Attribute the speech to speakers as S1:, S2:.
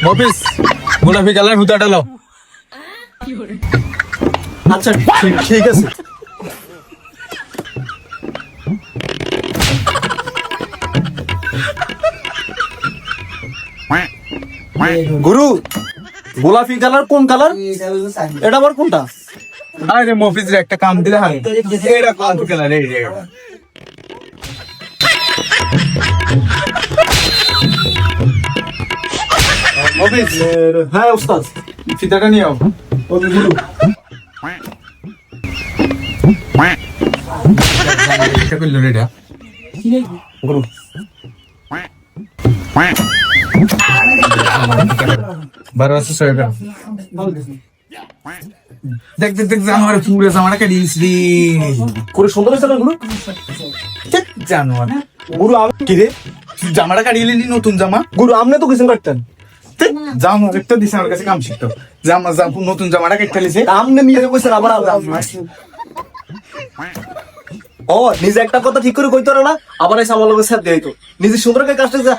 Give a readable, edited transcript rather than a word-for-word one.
S1: মফিস গোলাপি কালার হুতাটা লাও।
S2: আচ্ছা ঠিক আছে। গুরু গোলাপি কালার কোন কালার? এটা আবার কোনটা?
S1: আরে মফিস রে একটা কাম দিলে হয়, এটা কোন কালার? এই যে মফিস,
S2: হ্যাঁ ওস্তাদ।
S1: ফিতাটা নিয়ে আও।
S2: ওকে গুরু।
S1: এটা কইলো রে এটা
S2: গুরু
S1: বারো আছে ছয়টা। দেখ দেখ দেখ জানোয়ার পুরো জামাটা কেটে দিস রে।
S2: করে সুন্দর হয়েছে না গুরু?
S1: ধ্যাৎ, জানোয়ার
S2: গুরু আমি কি রে?
S1: তুই জামাটা কাটিয়ে নিলি, নতুন জামা।
S2: গুরু আপনি তো কিছু কাটতেন।
S1: জামা একটা দিছে আমার কাছে, কাম শিখতো। নতুন জামাটা কেটে লিছে।
S2: আপনি মিয়া কইছেন আবার ও নিজে একটা কথা ঠিক করে কইতো না, আবার এসে আমার লোকের সাথে দিত নিজে সুন্দর করে কাজটা